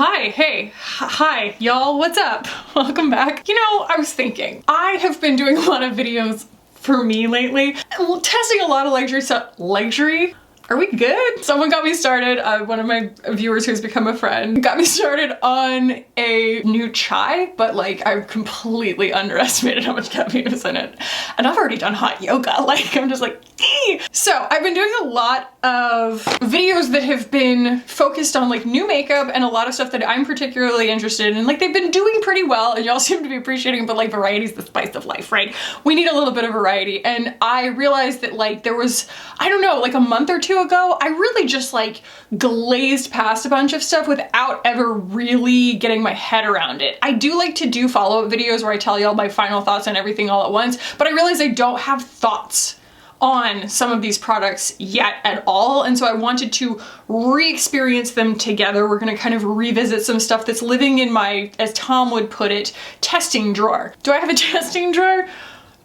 Hi, y'all, what's up? Welcome back. You know, I was thinking, I have been doing a lot of videos for me lately, testing a lot of luxury stuff. Luxury? Are we good? Someone got me started, one of my viewers who's become a friend, got me started on a new chai, but like I've completely underestimated how much caffeine is in it. And I've already done hot yoga, like I'm just like, ee! So I've been doing a lot of videos that have been focused on like new makeup and a lot of stuff that I'm particularly interested in. Like they've been doing pretty well and y'all seem to be appreciating, but like variety is the spice of life, right? We need a little bit of variety. And I realized that like there was, I don't know, like a month or two ago, I really just like glazed past a bunch of stuff without ever really getting my head around it. I do like to do follow-up videos where I tell y'all my final thoughts on everything all at once, but I realized I don't have thoughts on some of these products yet at all, and so I wanted to re-experience them together. We're gonna kind of revisit some stuff that's living in my, as Tom would put it, testing drawer. Do I have a testing drawer?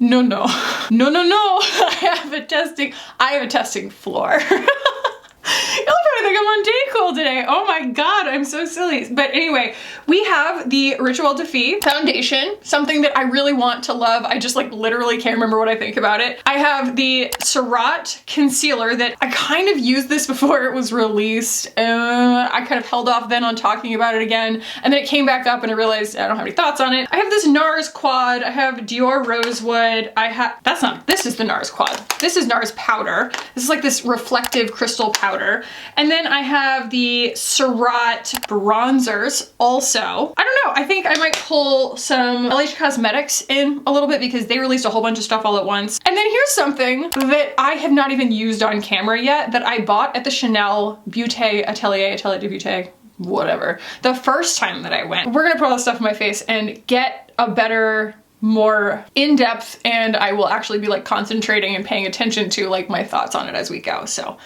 No. I have a testing floor. You'll probably think I'm on Dayquil today. Oh my god, I'm so silly. But anyway, we have the Rituel de Fille foundation, something that I really want to love. I just like literally can't remember what I think about it. I have the Surratt concealer that I kind of used this before it was released. I kind of held off then on talking about it again, and then it came back up and I realized I don't have any thoughts on it. I have this NARS quad. I have Dior Rosewood. This is the NARS quad. This is NARS powder. This is like this reflective crystal powder. And then I have the Surratt bronzers also. I don't know, I think I might pull some LH Cosmetics in a little bit because they released a whole bunch of stuff all at once. And then here's something that I have not even used on camera yet that I bought at the Chanel Beauté Atelier de Beauté, whatever, the first time that I went. We're gonna put all this stuff in my face and get a better, more in-depth, and I will actually be like concentrating and paying attention to like my thoughts on it as we go. So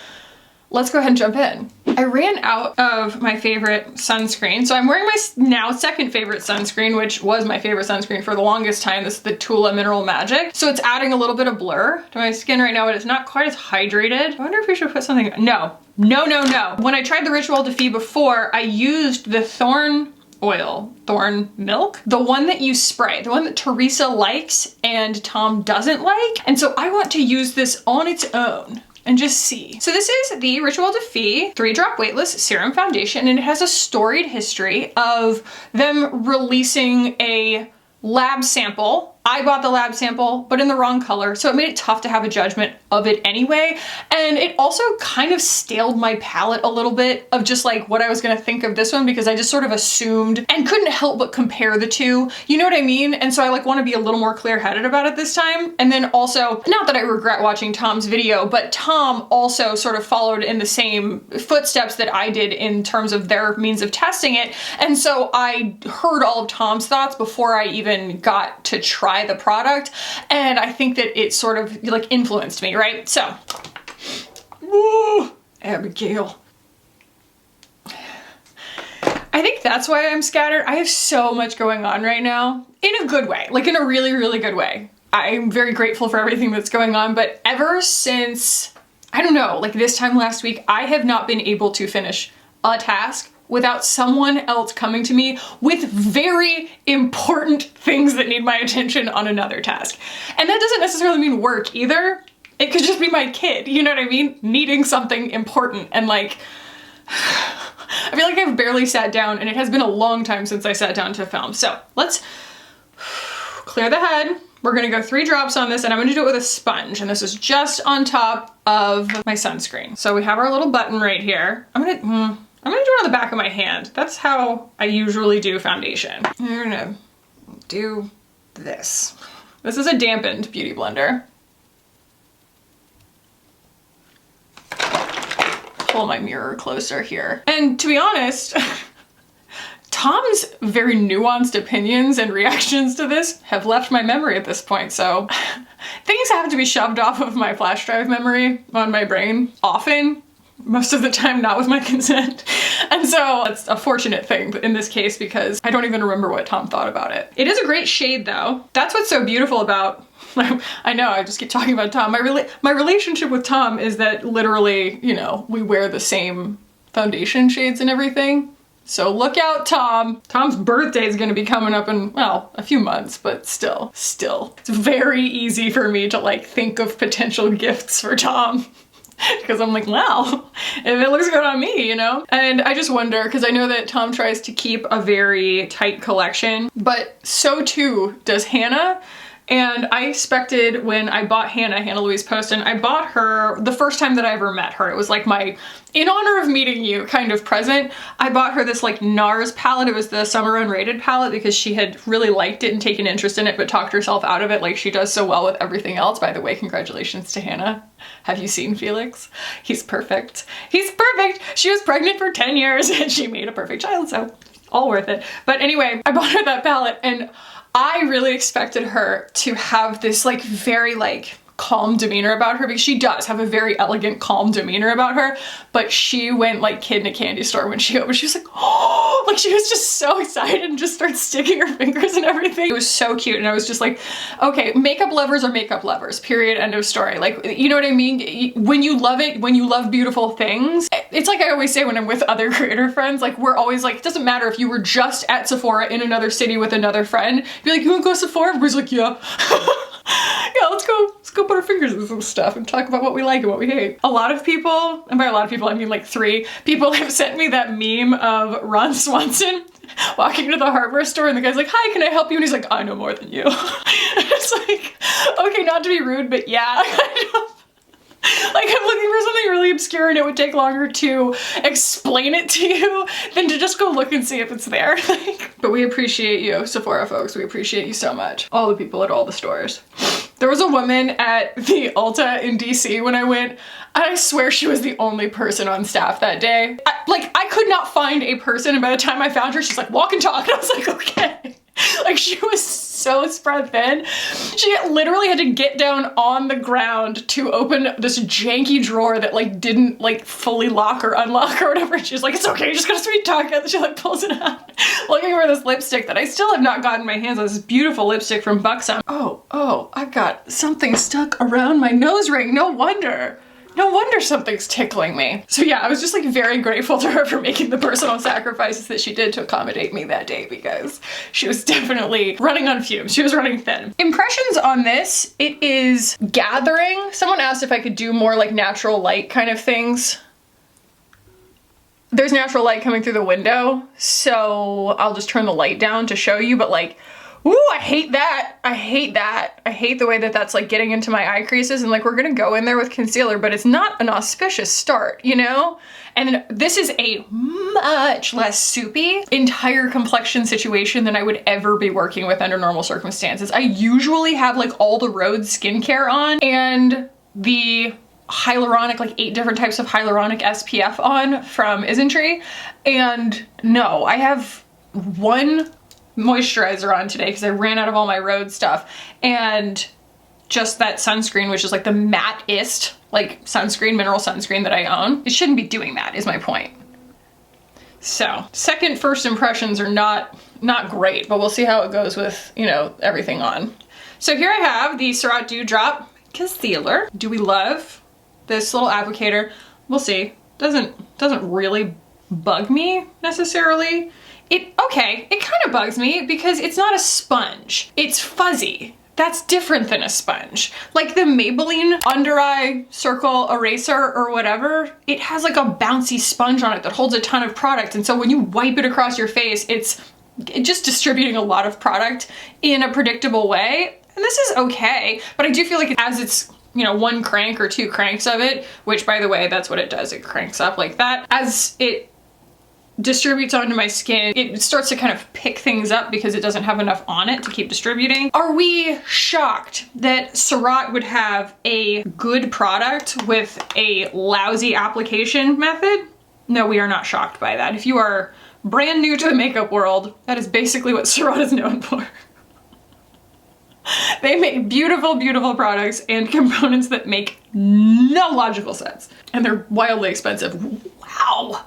let's go ahead and jump in. I ran out of my favorite sunscreen, so I'm wearing my now second favorite sunscreen, which was my favorite sunscreen for the longest time. This is the Tula Mineral Magic. So it's adding a little bit of blur to my skin right now, but it's not quite as hydrated. I wonder if we should put something, no. When I tried the Rituel de Fille before, I used the Thorn milk, the one that you spray, the one that Teresa likes and Tom doesn't like. And so I want to use this on its own and just see. So this is the Rituel de Fille 3-drop weightless serum foundation, and it has a storied history of them releasing a lab sample. I bought the lab sample, but in the wrong color, so it made it tough to have a judgment of it anyway. And it also kind of staled my palette a little bit of just like what I was gonna think of this one, because I just sort of assumed and couldn't help but compare the two. You know what I mean? And so I like want to be a little more clear-headed about it this time. And then also, not that I regret watching Tom's video, but Tom also sort of followed in the same footsteps that I did in terms of their means of testing it. And so I heard all of Tom's thoughts before I even got to try the product, and I think that it sort of like influenced me, right? So, woo, Abigail. I think that's why I'm scattered. I have so much going on right now, in a good way, like in a really, really good way. I'm very grateful for everything that's going on, but ever since, I don't know, like this time last week, I have not been able to finish a task without someone else coming to me with very important things that need my attention on another task. And that doesn't necessarily mean work either. It could just be my kid, you know what I mean? Needing something important, and like, I feel like I've barely sat down, and it has been a long time since I sat down to film. So let's clear the head. We're gonna go 3 drops on this, and I'm gonna do it with a sponge, and this is just on top of my sunscreen. So we have our little button right here. I'm gonna do it on the back of my hand. That's how I usually do foundation. We're gonna do this. This is a dampened beauty blender. Pull my mirror closer here. And to be honest, Tom's very nuanced opinions and reactions to this have left my memory at this point, so things have to be shoved off of my flash drive memory on my brain often. Most of the time not with my consent. And so that's a fortunate thing in this case because I don't even remember what Tom thought about it. It is a great shade though. That's what's so beautiful about, I know I just keep talking about Tom. My relationship with Tom is that literally, you know, we wear the same foundation shades and everything. So look out, Tom. Tom's birthday is gonna be coming up in, well, a few months, but still. It's very easy for me to like think of potential gifts for Tom. Because I'm like, wow, if it looks good on me, you know? And I just wonder, because I know that Tom tries to keep a very tight collection, but so too does Hannah. And I expected when I bought Hannah Louise Poston, I bought her the first time that I ever met her. It was like my, in honor of meeting you kind of present. I bought her this like NARS palette. It was the Summer Unrated palette because she had really liked it and taken interest in it, but talked herself out of it like she does so well with everything else. By the way, congratulations to Hannah. Have you seen Felix? He's perfect. He's perfect. She was pregnant for 10 years and she made a perfect child, so all worth it. But anyway, I bought her that palette and I really expected her to have this like very like calm demeanor about her, because she does have a very elegant, calm demeanor about her, but she went like kid in a candy store when she opened. She was like, oh, like she was just so excited and just started sticking her fingers and everything. It was so cute. And I was just like, okay, makeup lovers are makeup lovers, period, end of story. Like, you know what I mean? When you love it, when you love beautiful things, it's like I always say when I'm with other creator friends, like we're always like, it doesn't matter if you were just at Sephora in another city with another friend, be like, you wanna go to Sephora? Everybody's like, yeah. Yeah, let's go put our fingers in some stuff and talk about what we like and what we hate. A lot of people, and by a lot of people I mean like 3 people, have sent me that meme of Ron Swanson walking to the hardware store and the guy's like, hi, can I help you? And he's like, I know more than you. It's like, okay, not to be rude, but yeah, like I'm looking for something really obscure and it would take longer to explain it to you than to just go look and see if it's there. But we appreciate you, Sephora folks. We appreciate you so much. All the people at all the stores. There was a woman at the Ulta in DC when I went, and I swear she was the only person on staff that day. I could not find a person, and by the time I found her, she's like, walk and talk. And I was like, okay. Like she was so spread thin. She literally had to get down on the ground to open this janky drawer that like didn't like fully lock or unlock or whatever. She's like, it's okay, just gotta sweet talk. And she like pulls it out, looking for this lipstick that I still have not gotten my hands on. This beautiful lipstick from Buxom. Oh, I've got something stuck around my nose ring. No wonder something's tickling me. So yeah, I was just like very grateful to her for making the personal sacrifices that she did to accommodate me that day, because she was definitely running on fumes. She was running thin. Impressions on this, it is gathering. Someone asked if I could do more like natural light kind of things. There's natural light coming through the window, so I'll just turn the light down to show you, but like, ooh, I hate that. I hate that. I hate the way that that's like getting into my eye creases, and like we're gonna go in there with concealer, but it's not an auspicious start, you know? And this is a much less soupy entire complexion situation than I would ever be working with under normal circumstances. I usually have like all the Rhodes skincare on and the hyaluronic, like 8 different types of hyaluronic SPF on from Isntree. And no, I have one moisturizer on today because I ran out of all my Rhodes stuff, and just that sunscreen, which is like the mattest like sunscreen, mineral sunscreen that I own. It shouldn't be doing that, is my point. So first impressions are not great, but we'll see how it goes with, you know, everything on. So here I have the Surratt Dewdrop concealer. Do we love this little applicator? We'll see. Doesn't really bug me necessarily. It kind of bugs me because it's not a sponge. It's fuzzy. That's different than a sponge. Like the Maybelline under eye circle eraser or whatever, it has like a bouncy sponge on it that holds a ton of product. And so when you wipe it across your face, it's just distributing a lot of product in a predictable way. And this is okay, but I do feel like as it's, you know, 1 crank or 2 cranks of it, which by the way, that's what it does. It cranks up like that. As it distributes onto my skin, it starts to kind of pick things up because it doesn't have enough on it to keep distributing. Are we shocked that Surratt would have a good product with a lousy application method? No, we are not shocked by that. If you are brand new to the makeup world, that is basically what Surratt is known for. They make beautiful, beautiful products and components that make no logical sense. And they're wildly expensive. Wow.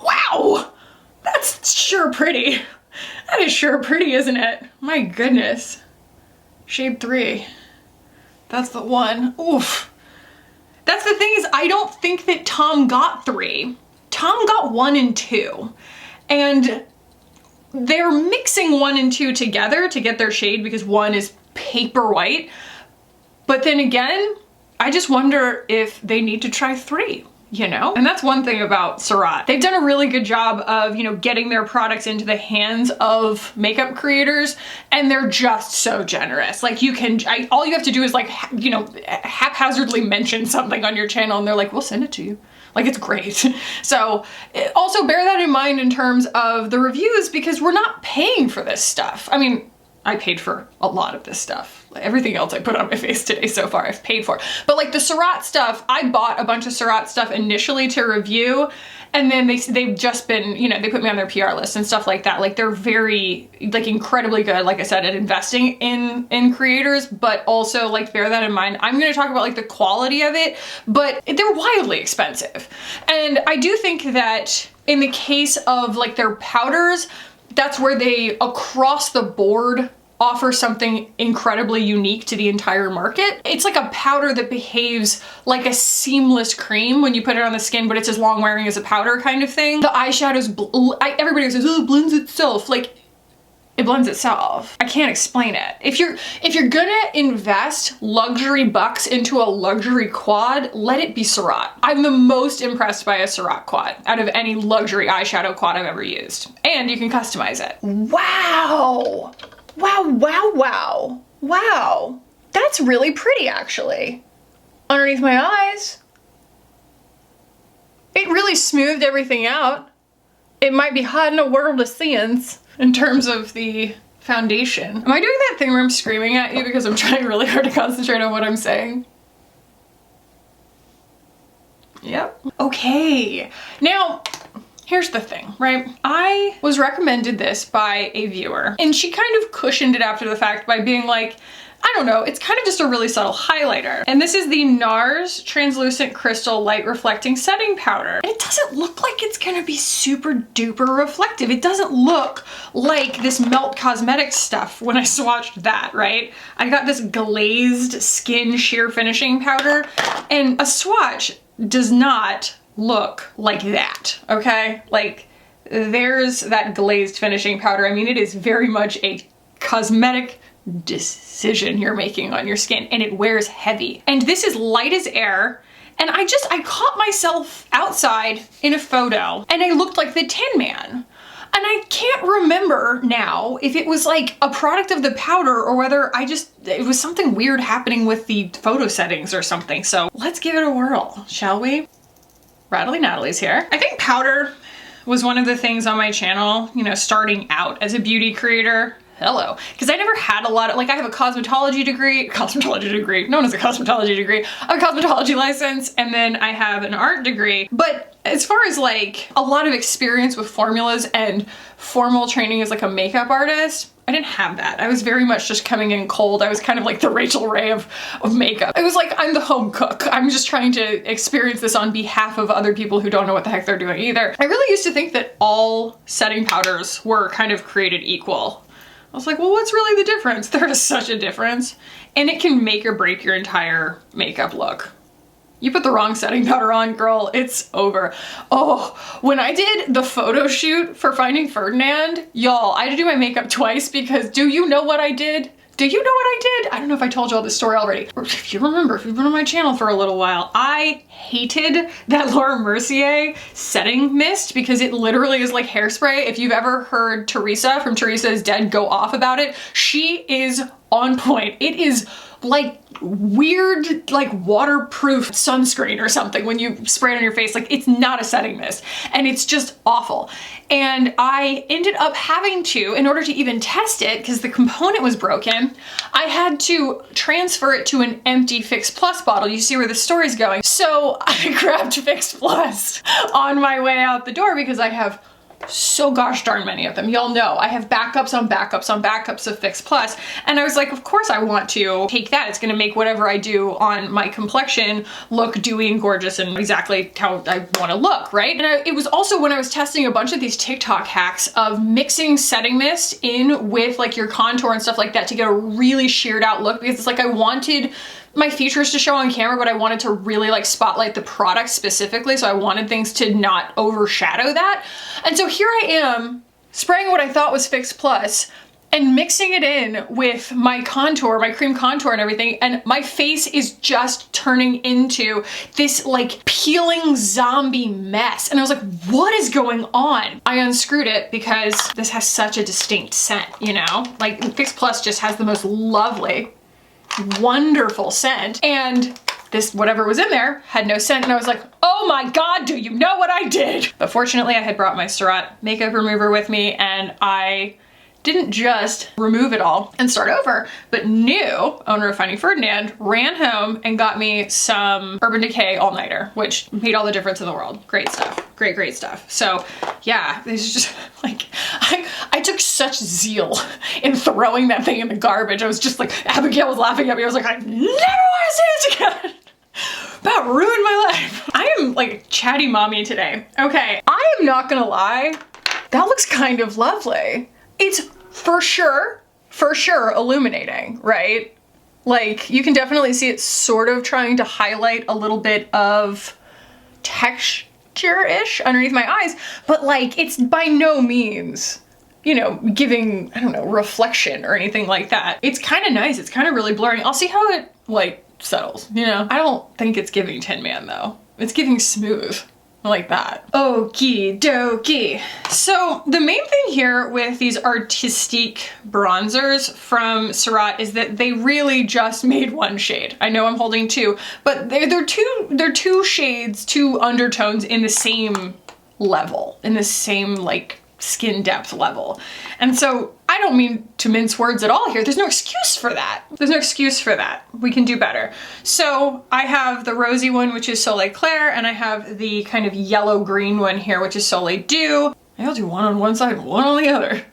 Wow, that's sure pretty. That is sure pretty, isn't it? My goodness. Shade 3. That's the one. Oof. That's the thing, is I don't think that Tom got 3. Tom got 1 and 2. And they're mixing 1 and 2 together to get their shade because 1 is paper white. But then again, I just wonder if they need to try 3. You know? And that's one thing about Surratt. They've done a really good job of, you know, getting their products into the hands of makeup creators, and they're just so generous. Like you can, all you have to do is like, you know, haphazardly mention something on your channel and they're like, we'll send it to you. Like, it's great. So also bear that in mind in terms of the reviews, because we're not paying for this stuff. I mean, I paid for a lot of this stuff. Everything else I put on my face today so far, I've paid for. But like the Surratt stuff, I bought a bunch of Surratt stuff initially to review, and then they've just been, you know, they put me on their PR list and stuff like that. Like they're very, like incredibly good, like I said, at investing in creators, but also like bear that in mind. I'm gonna talk about like the quality of it, but they're wildly expensive. And I do think that in the case of like their powders, that's where they across the board offer something incredibly unique to the entire market. It's like a powder that behaves like a seamless cream when you put it on the skin, but it's as long wearing as a powder kind of thing. The eyeshadow's, everybody says, oh, it blends itself. Like, it blends itself. I can't explain it. If you're gonna invest luxury bucks into a luxury quad, let it be Surratt. I'm the most impressed by a Surratt quad out of any luxury eyeshadow quad I've ever used. And you can customize it. Wow. Wow, wow, wow. Wow. That's really pretty, actually. Underneath my eyes. It really smoothed everything out. It might be hiding a world of sins in terms of the foundation. Am I doing that thing where I'm screaming at you because I'm trying really hard to concentrate on what I'm saying? Yep. Okay. Now, here's the thing, right? I was recommended this by a viewer, and she kind of cushioned it after the fact by being like, I don't know, it's kind of just a really subtle highlighter. And this is the NARS Translucent Crystal Light Reflecting Setting Powder. And it doesn't look like it's gonna be super duper reflective. It doesn't look like this Melt Cosmetics stuff when I swatched that, right? I got this glazed skin sheer finishing powder, and a swatch does not look like that, okay? Like, there's that glazed finishing powder. I mean, it is very much a cosmetic decision you're making on your skin, and it wears heavy. And this is light as air, and I caught myself outside in a photo, and I looked like the Tin Man. And I can't remember now if it was like a product of the powder or whether it was something weird happening with the photo settings or something. So let's give it a whirl, shall we? Rattly Natalie's here. I think powder was one of the things on my channel, you know, starting out as a beauty creator. Hello. Because I never had a lot of, like, I have a cosmetology degree, known as a cosmetology degree. I have a cosmetology license, and then I have an art degree. But as far as like a lot of experience with formulas and formal training as like a makeup artist, I didn't have that. I was very much just coming in cold. I was kind of like the Rachel Ray of makeup. It was like, I'm the home cook. I'm just trying to experience this on behalf of other people who don't know what the heck they're doing either. I really used to think that all setting powders were kind of created equal. I was like, well, what's really the difference? There is such a difference. And it can make or break your entire makeup look. You put the wrong setting powder on, girl, it's over. Oh, when I did the photo shoot for Finding Ferdinand, y'all, I had to do my makeup twice because do you know what I did? Do you know what I did? I don't know if I told y'all this story already. If you remember, if you've been on my channel for a little while, I hated that Laura Mercier setting mist because it literally is like hairspray. If you've ever heard Teresa from Teresa is Dead go off about it, she is on point. It is like weird, like waterproof sunscreen or something when you spray it on your face. Like, it's not a setting mist, and it's just awful. And I ended up having to, in order to even test it, because the component was broken, I had to transfer it to an empty Fix Plus bottle. You see where the story's going. So I grabbed Fix Plus on my way out the door because I have so gosh darn many of them. Y'all know I have backups on backups on backups of Fix Plus, and I was like, of course I want to take that. It's gonna make whatever I do on my complexion look dewy and gorgeous and exactly how I want to look, right? And it was also when I was testing a bunch of these TikTok hacks of mixing setting mist in with like your contour and stuff like that to get a really sheared out look, because it's like I wanted my features to show on camera, but I wanted to really like spotlight the product specifically. So I wanted things to not overshadow that. And so here I am spraying what I thought was Fix Plus and mixing it in with my contour, my cream contour and everything, and my face is just turning into this like peeling zombie mess. And I was like, what is going on? I unscrewed it because this has such a distinct scent, you know? Like Fix Plus just has the most lovely, wonderful scent, and this, whatever was in there, had no scent, and I was like, oh my God, do you know what I did? But fortunately I had brought my Surratt makeup remover with me, and I didn't just remove it all and start over, but new owner of Finding Ferdinand ran home and got me some Urban Decay all-nighter, which made all the difference in the world. Great stuff. Great, great stuff. So yeah, this is just like, I took such zeal in throwing that thing in the garbage. I was just like, Abigail was laughing at me. I was like, I never want to see this again. About ruined my life. I am like chatty mommy today. Okay, I am not gonna lie. That looks kind of lovely. It's for sure illuminating, right? Like you can definitely see it sort of trying to highlight a little bit of texture-ish underneath my eyes, but like it's by no means, you know, giving, I don't know, reflection or anything like that. It's kind of nice. It's kind of really blurring. I'll see how it like settles, you know? I don't think it's giving Tin Man though. It's giving smooth. Like that. Okie dokie. So the main thing here with these artistique bronzers from Surratt is that they really just made one shade. I know I'm holding two, but they're two shades, two undertones in the same level, in the same like skin depth level. And so I don't mean to mince words at all here. There's no excuse for that. There's no excuse for that. We can do better. So I have the rosy one, which is Soleil Clair, and I have the kind of yellow-green one here, which is Soleil Dew. I'll do one on one side and one on the other.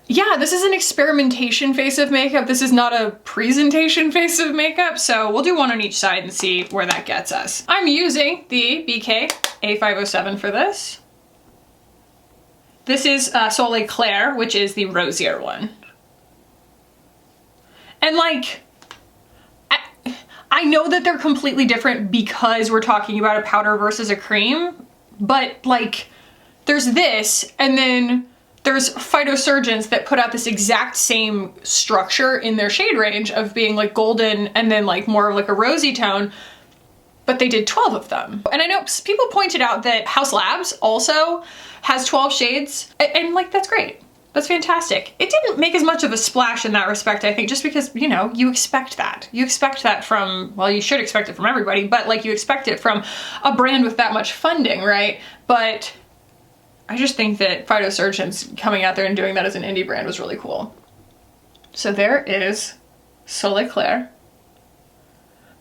Yeah, this is an experimentation face of makeup. This is not a presentation face of makeup, so we'll do one on each side and see where that gets us. I'm using the BK A507 for this. This is Soleil Clair, which is the rosier one. And like, I know that they're completely different because we're talking about a powder versus a cream, but like, there's this, and then there's phytosurgeons that put out this exact same structure in their shade range of being like golden and then like more of like a rosy tone, but they did 12 of them. And I know people pointed out that Haus Labs also has 12 shades, and like, that's great. That's fantastic. It didn't make as much of a splash in that respect, I think, just because, you know, you expect that. You expect that from, well, you should expect it from everybody, but like you expect it from a brand with that much funding, right? But I just think that phytosurgeons coming out there and doing that as an indie brand was really cool. So there is Soleil Clair.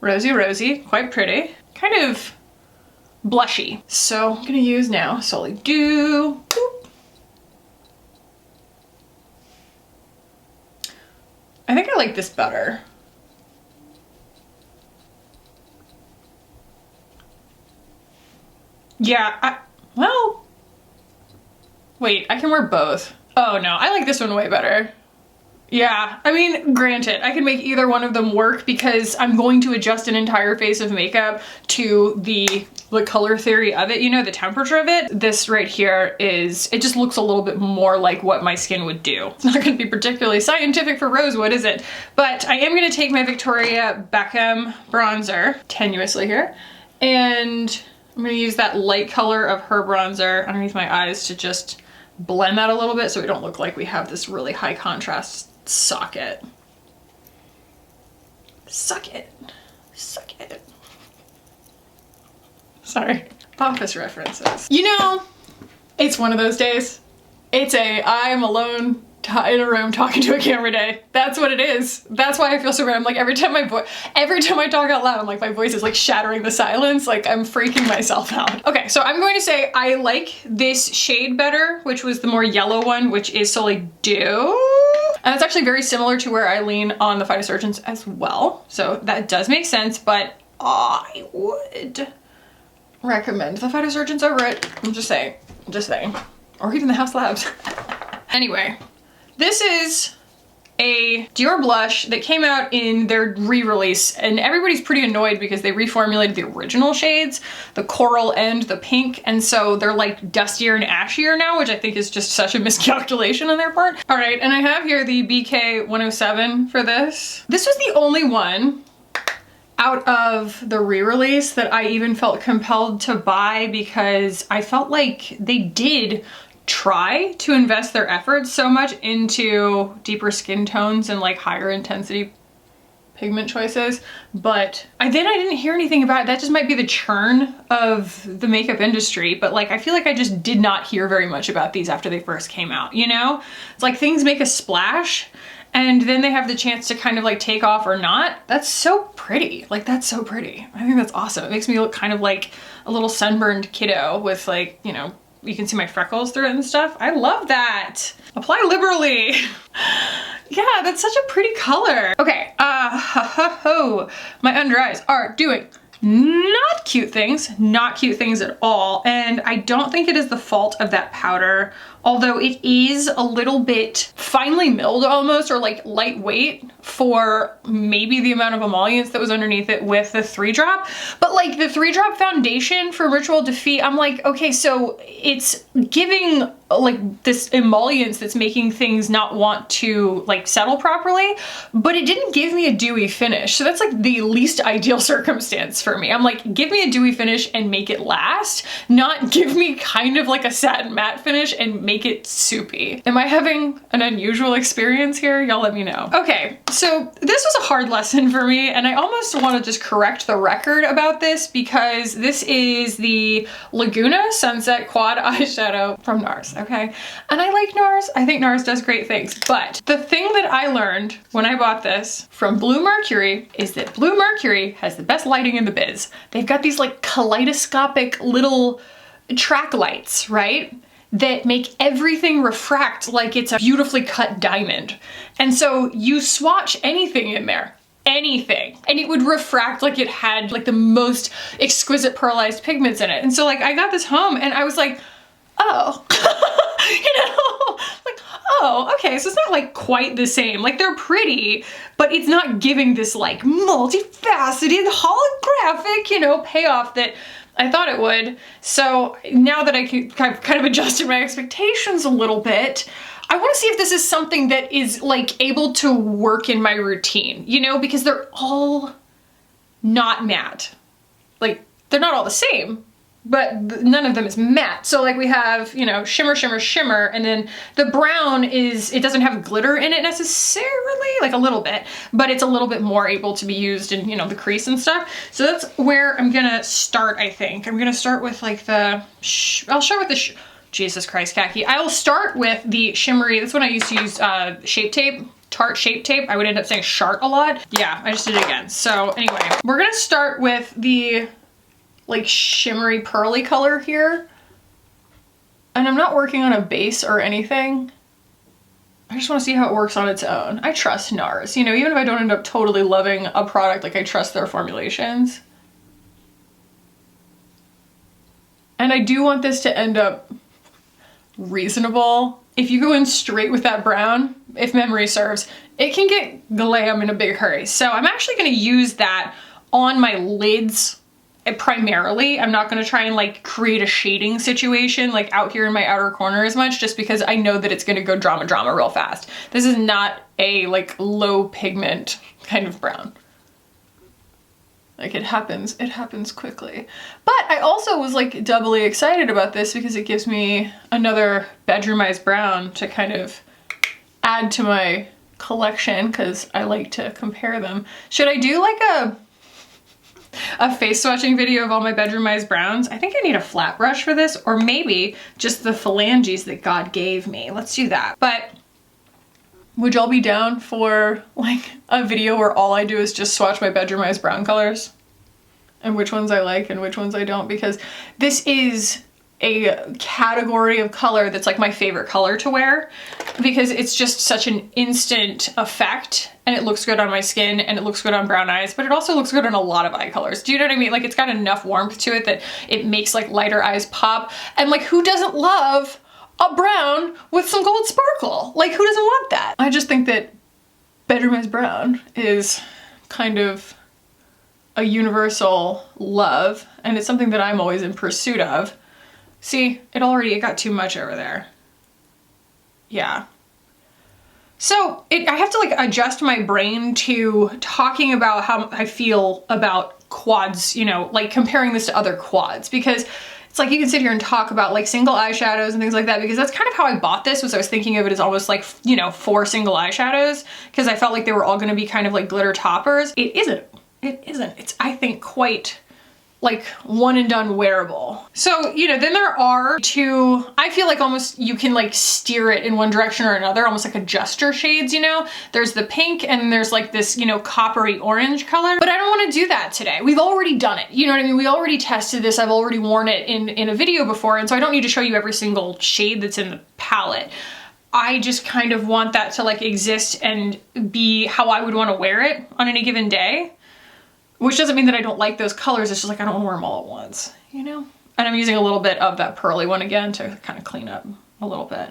Rosy, rosy, quite pretty. Kind of blushy. So I'm gonna use now Soleil Dew. Boop. I think I like this better. Yeah, well, wait, I can wear both. Oh no, I like this one way better. Yeah, I mean, granted, I can make either one of them work because I'm going to adjust an entire face of makeup to the color theory of it, you know, the temperature of it. This right here is, it just looks a little bit more like what my skin would do. It's not gonna be particularly scientific for rosewood, is it? But I am gonna take my Victoria Beckham bronzer, tenuously here, and I'm gonna use that light color of her bronzer underneath my eyes to just blend that a little bit so we don't look like we have this really high contrast socket. Suck it. Suck it. Sorry. Office references. You know, it's one of those days. It's a I'm alone in a room talking to a camera day. That's what it is. That's why I feel so bad. I'm like, every time I talk out loud, I'm like, my voice is like shattering the silence. Like I'm freaking myself out. Okay, so I'm going to say I like this shade better, which was the more yellow one, which is Soleil Dew. And that's actually very similar to where I lean on the phytosurgeons as well. So that does make sense, but I would recommend the phytosurgeons over it. I'm just saying, or even the Haus Labs. Anyway, this is a Dior blush that came out in their re-release, and everybody's pretty annoyed because they reformulated the original shades, the coral and the pink, and so they're like dustier and ashier now, which I think is just such a miscalculation on their part. All right, and I have here the BK 107 for this. This was the only one out of the re-release that I even felt compelled to buy because I felt like they did try to invest their efforts so much into deeper skin tones and like higher intensity pigment choices, but then I didn't hear anything about it. That just might be the churn of the makeup industry, but like I feel like I just did not hear very much about these after they first came out, you know? It's like things make a splash and then they have the chance to kind of like take off or not. That's so pretty. Like that's so pretty. I think that's awesome. It makes me look kind of like a little sunburned kiddo with like, you know, you can see my freckles through it and stuff. I love that. Apply liberally. Yeah, that's such a pretty color. Okay, my under eyes are doing not cute things at all. And I don't think it is the fault of that powder, although it is a little bit finely milled almost, or like lightweight for maybe the amount of emollients that was underneath it with the 3-drop. But like the 3-drop foundation for Ritual Defeat, I'm like, okay, so it's giving like this emollients that's making things not want to like settle properly, but it didn't give me a dewy finish. So that's like the least ideal circumstance for me. I'm like, give me a dewy finish and make it last, not give me kind of like a satin matte finish and make it soupy. Am I having an unusual experience here? Y'all let me know. Okay, so this was a hard lesson for me, and I almost want to just correct the record about this because this is the Laguna Sunset Quad Eyeshadow from NARS, okay? And I like NARS. I think NARS does great things, but the thing that I learned when I bought this from Blue Mercury is that Blue Mercury has the best lighting in the biz. They've got these like kaleidoscopic little track lights, right? That make everything refract like it's a beautifully cut diamond. And so you swatch anything in there, anything, and it would refract like it had like the most exquisite pearlized pigments in it. And so like I got this home and I was like, oh, you know, like, oh, okay, so it's not like quite the same. Like they're pretty, but it's not giving this like multifaceted holographic, you know, payoff that I thought it would. So now that I've kind of adjusted my expectations a little bit, I want to see if this is something that is like able to work in my routine, you know, because they're all not matte. Like they're not all the same, but none of them is matte. So like we have, you know, shimmer, shimmer, shimmer, and then the brown is, it doesn't have glitter in it necessarily, like a little bit, but it's a little bit more able to be used in, you know, the crease and stuff. So that's where I'm gonna start, I think. I'm gonna start with like the, I'll start with the, Jesus Christ, khaki. I will start with the shimmery, that's when I used to use Shape Tape. Tarte Shape Tape. I would end up saying Shart a lot. Yeah, I just did it again. So anyway, we're gonna start with the like shimmery pearly color here. And I'm not working on a base or anything. I just want to see how it works on its own. I trust NARS, you know, even if I don't end up totally loving a product, like I trust their formulations. And I do want this to end up reasonable. If you go in straight with that brown, if memory serves, it can get glam in a big hurry. So I'm actually going to use that on my lids primarily. I'm not going to try and like create a shading situation like out here in my outer corner as much, just because I know that it's going to go drama real fast. This is not a like low pigment kind of brown. Like it happens quickly. But I also was like doubly excited about this because it gives me another bedroomized brown to kind of add to my collection because I like to compare them. Should I do like a face swatching video of all my bedroomized browns? I think I need a flat brush for this, or maybe just the phalanges that God gave me. Let's do that. But would y'all be down for like a video where all I do is just swatch my bedroomized brown colors and which ones I like and which ones I don't? Because this is a category of color that's like my favorite color to wear because it's just such an instant effect and it looks good on my skin and it looks good on brown eyes, but it also looks good on a lot of eye colors. Do you know what I mean? Like it's got enough warmth to it that it makes like lighter eyes pop. And like who doesn't love a brown with some gold sparkle? Like who doesn't want that? I just think that bedroom as brown is kind of a universal love, and it's something that I'm always in pursuit of. See, it got too much over there. Yeah. So I have to like adjust my brain to talking about how I feel about quads, you know, like comparing this to other quads, because it's like you can sit here and talk about like single eyeshadows and things like that, because that's kind of how I bought this. Was I was thinking of it as almost like, you know, 4 single eyeshadows, because I felt like they were all going to be kind of like glitter toppers. It isn't. It isn't. It's, I think, quite like one and done wearable. So, you know, then there are 2, I feel like almost you can like steer it in one direction or another, almost like adjuster shades, you know? There's the pink and there's like this, you know, coppery orange color, but I don't want to do that today. We've already done it. You know what I mean? We already tested this. I've already worn it in a video before. And so I don't need to show you every single shade that's in the palette. I just kind of want that to like exist and be how I would want to wear it on any given day. Which doesn't mean that I don't like those colors, it's just like I don't want to wear them all at once, you know? And I'm using a little bit of that pearly one again to kind of clean up a little bit.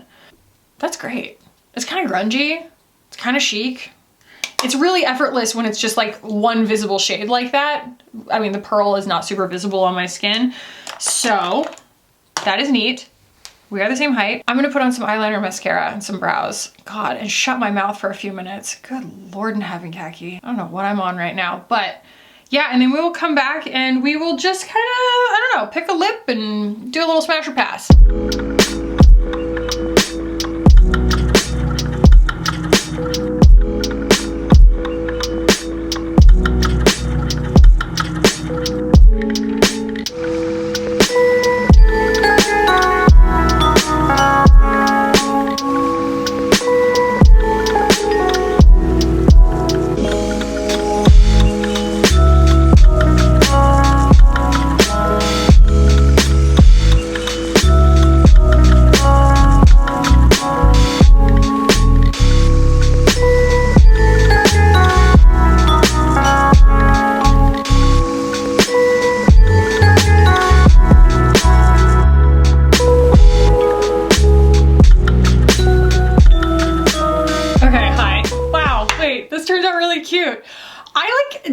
That's great. It's kind of grungy, it's kind of chic. It's really effortless when it's just like one visible shade like that. I mean, the pearl is not super visible on my skin, so that is neat. We are the same height. I'm gonna put on some eyeliner, mascara, and some brows. God, and shut my mouth for a few minutes. Good Lord in heaven, khaki. I don't know what I'm on right now, but yeah, and then we will come back and we will just kind of, I don't know, pick a lip and do a little smash or pass.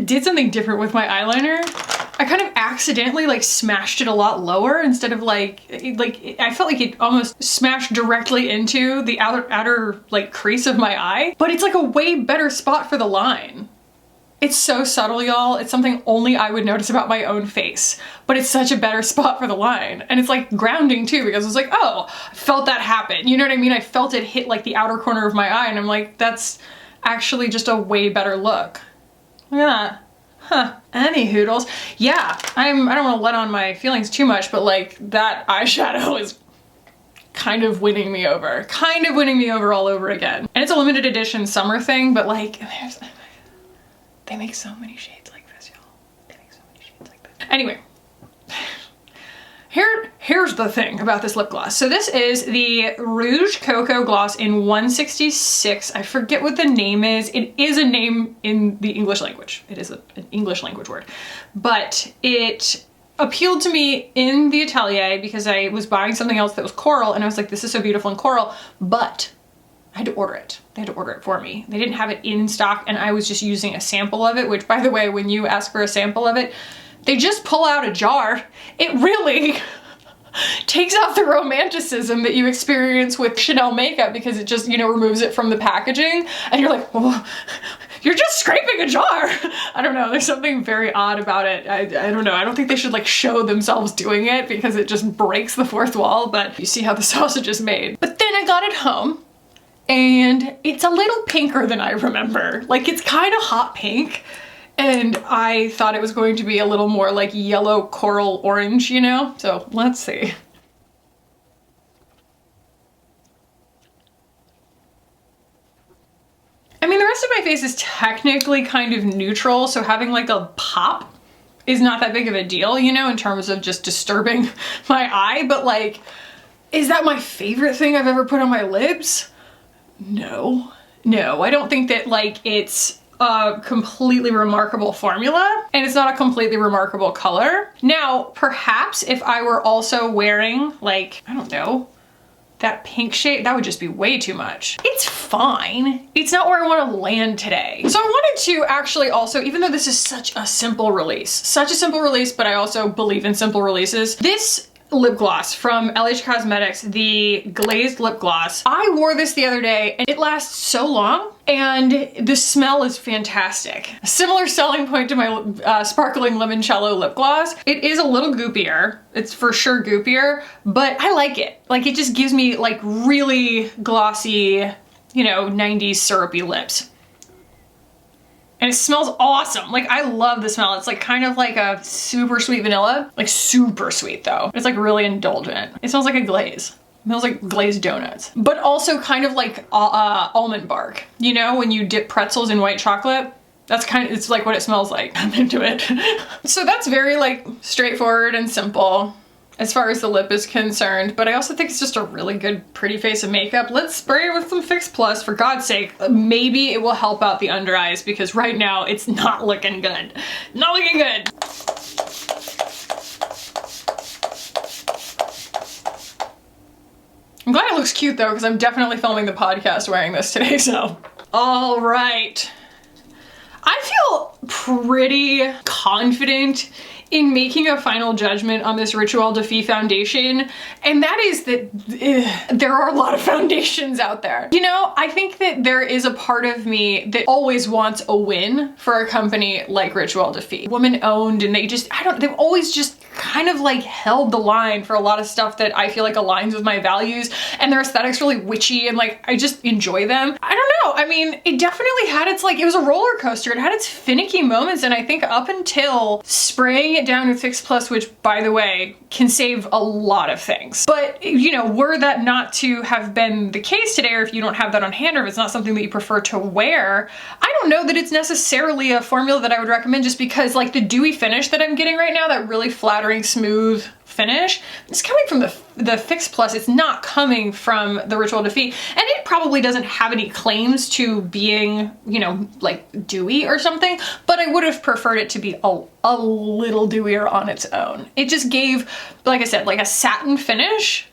Did something different with my eyeliner. I kind of accidentally like smashed it a lot lower instead of like I felt like it almost smashed directly into the outer like crease of my eye, but it's like a way better spot for the line. It's so subtle, y'all. It's something only I would notice about my own face, but it's such a better spot for the line. And it's like grounding too, because it's like, oh, I felt that happen. You know what I mean? I felt it hit like the outer corner of my eye, and I'm like, that's actually just a way better look. Look at that. Huh. Any hoodles. Yeah, I don't want to let on my feelings too much, but like that eyeshadow is kind of winning me over. Kind of winning me over all over again. And it's a limited edition summer thing, but like, they make so many shades like this, y'all. They make so many shades like this. Anyway. Here's the thing about this lip gloss. So this is the Rouge Cocoa Gloss in 166. I forget what the name is. It is a name in the English language. It is an English language word. But it appealed to me in the atelier because I was buying something else that was coral, and I was like, this is so beautiful in coral, but I had to order it. They had to order it for me. They didn't have it in stock, and I was just using a sample of it, which, by the way, when you ask for a sample of it, they just pull out a jar. It really takes out the romanticism that you experience with Chanel makeup, because it just, you know, removes it from the packaging, and you're like, well, you're just scraping a jar. I don't know, there's something very odd about it. I don't know, I don't think they should like show themselves doing it, because it just breaks the fourth wall, but you see how the sausage is made. But then I got it home, and it's a little pinker than I remember. Like, it's kind of hot pink. And I thought it was going to be a little more like yellow coral orange, you know? So let's see. I mean, the rest of my face is technically kind of neutral, so having like a pop is not that big of a deal, you know, in terms of just disturbing my eye. But like, is that my favorite thing I've ever put on my lips? No. No, I don't think that like it's a completely remarkable formula, and it's not a completely remarkable color. Now, perhaps if I were also wearing like, I don't know, that pink shade, that would just be way too much. It's fine. It's not where I want to land today. So I wanted to actually also, even though this is such a simple release, but I also believe in simple releases, this lip gloss from LH Cosmetics, the glazed lip gloss. I wore this the other day and it lasts so long and the smell is fantastic. A similar selling point to my sparkling limoncello lip gloss. It is a little goopier. It's for sure goopier, but I like it. Like it just gives me like really glossy, you know, 90s syrupy lips. And it smells awesome. Like I love the smell. It's like kind of like a super sweet vanilla, like super sweet though. It's like really indulgent. It smells like a glaze. It smells like glazed donuts, but also kind of like almond bark. You know, when you dip pretzels in white chocolate, that's kind of, it's like what it smells like. I'm into it. So that's very like straightforward and simple as far as the lip is concerned, but I also think it's just a really good pretty face of makeup. Let's spray it with some Fix Plus, for God's sake. Maybe it will help out the under eyes because right now it's not looking good. Not looking good. I'm glad it looks cute though, because I'm definitely filming the podcast wearing this today, so. All right. I feel pretty confident in making a final judgment on this Rituel de Fille foundation, and that is that there are a lot of foundations out there. You know, I think that there is a part of me that always wants a win for a company like Rituel de Fille. Woman owned, and they've always just kind of like held the line for a lot of stuff that I feel like aligns with my values, and their aesthetic's really witchy and like I just enjoy them. I don't know, I mean, it definitely had its like, it was a roller coaster. It had its finicky moments, and I think up until spraying it down with Fix Plus, which by the way can save a lot of things, but you know, were that not to have been the case today, or if you don't have that on hand, or if it's not something that you prefer to wear, I don't know that it's necessarily a formula that I would recommend, just because like the dewy finish that I'm getting right now, that really flattering smooth finish, it's coming from the Fix Plus. It's not coming from the Rituel de Fille, and it probably doesn't have any claims to being, you know, like dewy or something, but I would have preferred it to be a little dewier on its own. It just gave, like I said, like a satin finish,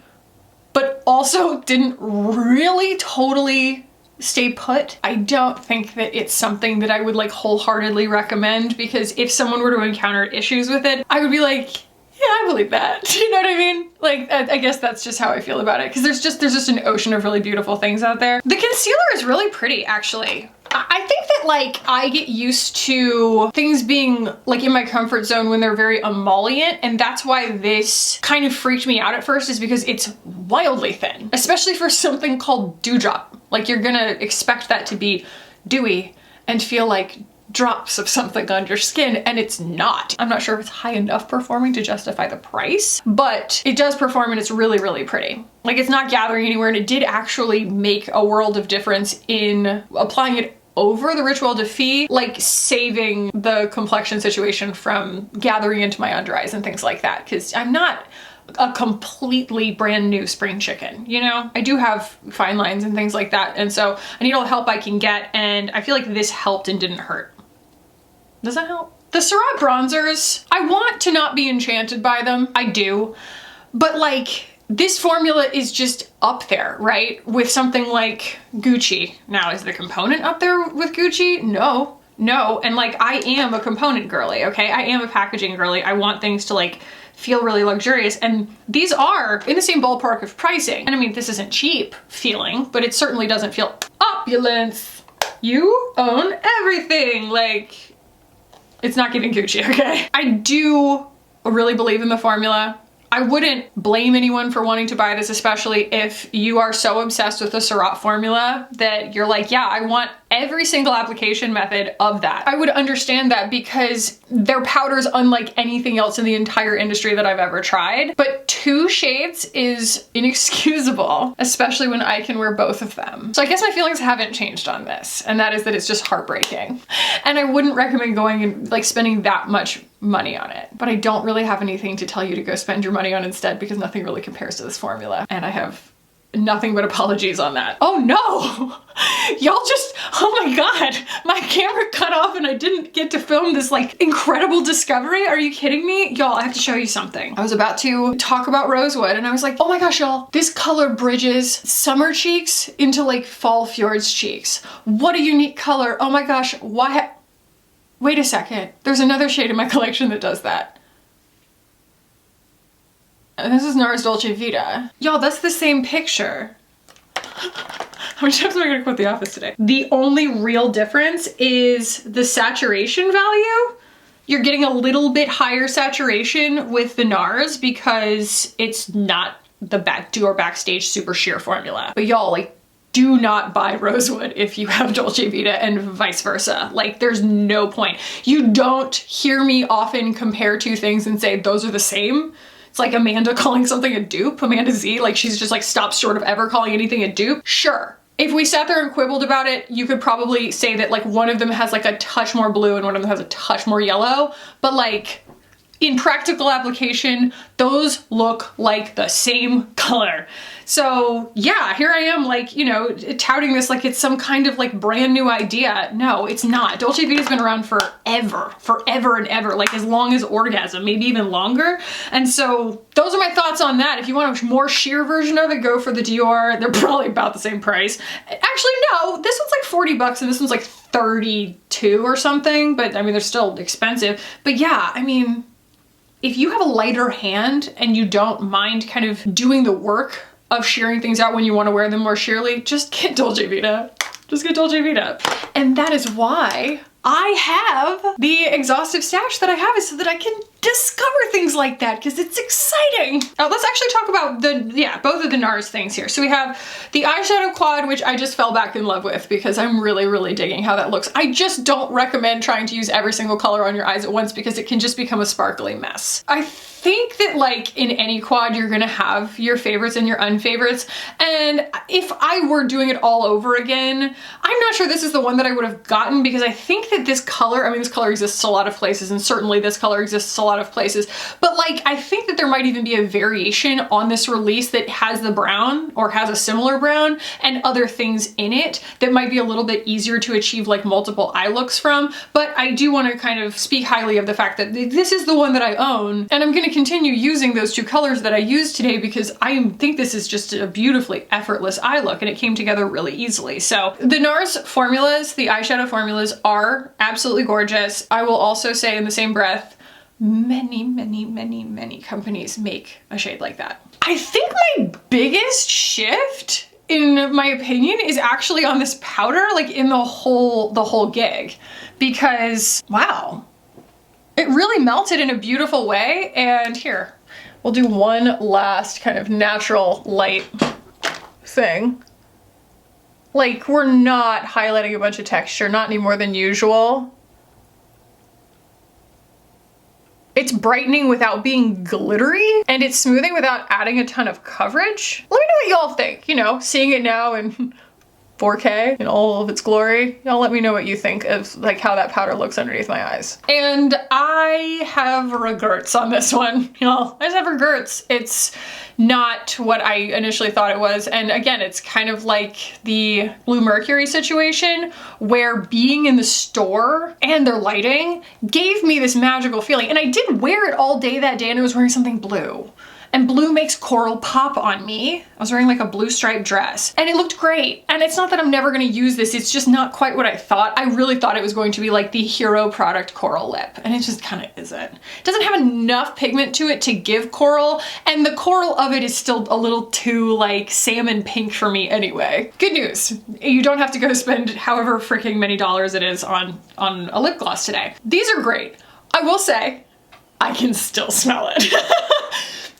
but also didn't really totally stay put. I don't think that it's something that I would like wholeheartedly recommend, because if someone were to encounter issues with it, I would be like, yeah, I believe that. You know what I mean? Like, I guess that's just how I feel about it, because there's just an ocean of really beautiful things out there. The concealer is really pretty, actually. I think that like I get used to things being like in my comfort zone when they're very emollient, and that's why this kind of freaked me out at first, is because it's wildly thin, especially for something called Dewdrop. Like you're gonna expect that to be dewy and feel like drops of something on your skin, and it's not. I'm not sure if it's high enough performing to justify the price, but it does perform, and it's really, really pretty. Like it's not gathering anywhere, and it did actually make a world of difference in applying it over the Rituel de Fille, like saving the complexion situation from gathering into my under eyes and things like that, because I'm not a completely brand new spring chicken, you know? I do have fine lines and things like that, and so I need all the help I can get, and I feel like this helped and didn't hurt. Does that help? The Surratt bronzers, I want to not be enchanted by them. I do, but like this formula is just up there, right? With something like Gucci. Now, is the component up there with Gucci? No. And like I am a component girly, okay? I am a packaging girly. I want things to like feel really luxurious, and these are in the same ballpark of pricing. And I mean, this isn't cheap feeling, but it certainly doesn't feel opulence. You own everything. Like, it's not giving Gucci, okay? I do really believe in the formula. I wouldn't blame anyone for wanting to buy this, especially if you are so obsessed with the Surratt formula that you're like, yeah, I want every single application method of that. I would understand that, because their powder is unlike anything else in the entire industry that I've ever tried. But 2 shades is inexcusable, especially when I can wear both of them. So I guess my feelings haven't changed on this, and that is that it's just heartbreaking. And I wouldn't recommend going and like spending that much money on it. But I don't really have anything to tell you to go spend your money on instead, because nothing really compares to this formula. And I have nothing but apologies on that. Oh no! Y'all just Oh my God, my camera cut off and I didn't get to film this like incredible discovery. Are you kidding me? Y'all, I have to show you something. I was about to talk about rosewood and I was like, oh my gosh, y'all, this color bridges summer cheeks into like fall fjords cheeks. What a unique color. Oh my gosh, why? Wait a second. There's another shade in my collection that does that. And this is NARS Dolce Vita. Y'all, that's the same picture. How many times am I gonna quote The Office today? The only real difference is the saturation value. You're getting a little bit higher saturation with the NARS because it's not the Dior Backstage Super Sheer formula. But y'all, like, do not buy rosewood if you have Dolce Vita and vice versa. Like, there's no point. You don't hear me often compare two things and say those are the same. It's like Amanda calling something a dupe, Amanda Z, like she's just like stopped short of ever calling anything a dupe. Sure. If we sat there and quibbled about it, you could probably say that like one of them has like a touch more blue and one of them has a touch more yellow, but like in practical application, those look like the same color. So yeah, here I am like, you know, touting this like it's some kind of like brand new idea. No, it's not. Dolce Vita's been around forever and ever, like as long as Orgasm, maybe even longer. And so those are my thoughts on that. If you want a more sheer version of it, go for the Dior. They're probably about the same price. Actually, no, this one's like 40 bucks and this one's like 32 or something, but I mean, they're still expensive. But yeah, I mean, if you have a lighter hand and you don't mind kind of doing the work of shearing things out when you want to wear them more sheerly, just get Dolce Vita. Just get Dolce Vita. And that is why I have the exhaustive stash that I have, is so that I can discover things like that, because it's exciting. Let's actually talk about both of the NARS things here. So we have the eyeshadow quad, which I just fell back in love with because I'm really digging how that looks. I just don't recommend trying to use every single color on your eyes at once because it can just become a sparkly mess. I think that like in any quad, you're gonna have your favorites and your unfavorites. And if I were doing it all over again, I'm not sure this is the one that I would have gotten, because I think that this color, I mean, this color exists a lot of places, and certainly this color exists a lot of places, but like, I think that there might even be a variation on this release that has the brown or has a similar brown and other things in it that might be a little bit easier to achieve like multiple eye looks from. But I do want to kind of speak highly of the fact that this is the one that I own, and I'm going to continue using those two colors that I used today because I think this is just a beautifully effortless eye look and it came together really easily. So the NARS formulas, the eyeshadow formulas, are absolutely gorgeous. I will also say in the same breath, many companies make a shade like that. I think my biggest shift, in my opinion, is actually on this powder, like in the whole gig, because wow, it really melted in a beautiful way. And here, we'll do one last kind of natural light thing. Like, we're not highlighting a bunch of texture, not any more than usual. It's brightening without being glittery, and it's smoothing without adding a ton of coverage. Let me know what y'all think, you know, seeing it now in 4K in all of its glory. Y'all let me know what you think of like how that powder looks underneath my eyes. And I have regrets on this one, y'all. I just have regrets. It's not what I initially thought it was. And again, it's kind of like the Blue Mercury situation, where being in the store and their lighting gave me this magical feeling. And I did wear it all day that day, and I was wearing something blue. And blue makes coral pop on me. I was wearing like a blue striped dress and it looked great. And it's not that I'm never gonna use this, it's just not quite what I thought. I really thought it was going to be like the hero product coral lip, and it just kind of isn't. It doesn't have enough pigment to it to give coral, and the coral of it is still a little too like salmon pink for me anyway. Good news, you don't have to go spend however freaking many dollars it is on a lip gloss today. These are great. I will say, I can still smell it.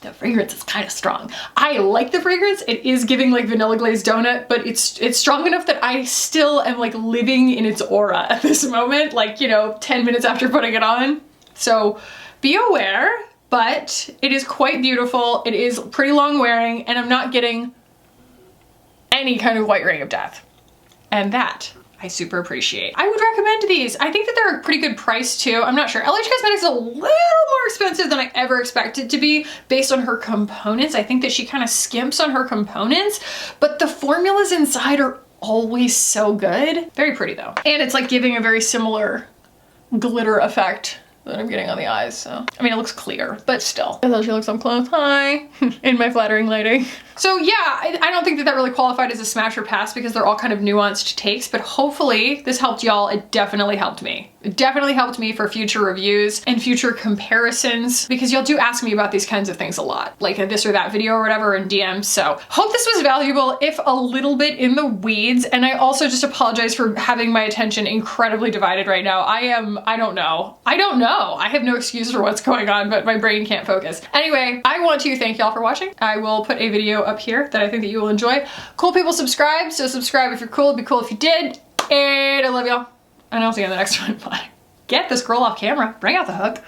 The fragrance is kind of strong. I like the fragrance. It is giving like vanilla glazed donut, but it's strong enough that I still am like living in its aura at this moment, like, you know, 10 minutes after putting it on. So be aware, but it is quite beautiful. It is pretty long wearing, and I'm not getting any kind of white ring of death. And that I super appreciate. I would recommend these. I think that they're a pretty good price too. I'm not sure. LH Cosmetics is a little more expensive than I ever expected to be based on her components. I think that she kind of skimps on her components, but the formulas inside are always so good. Very pretty though. And it's like giving a very similar glitter effect that I'm getting on the eyes, so. I mean, it looks clear, but still. I thought she looked up close. Hi, in my flattering lighting. So yeah, I don't think that that really qualified as a smash or pass because they're all kind of nuanced takes, but hopefully this helped y'all. It definitely helped me. It definitely helped me for future reviews and future comparisons because y'all do ask me about these kinds of things a lot, like a this or that video or whatever in DMs. So hope this was valuable, if a little bit in the weeds. And I also just apologize for having my attention incredibly divided right now. I don't know. I have no excuse for what's going on, but my brain can't focus. Anyway, I want to thank y'all for watching. I will put a video up here that I think that you will enjoy. Cool people subscribe, so subscribe if you're cool. It'd be cool if you did. And I love y'all. And I'll see you in the next one. Bye. Get this girl off camera. Bring out the hook.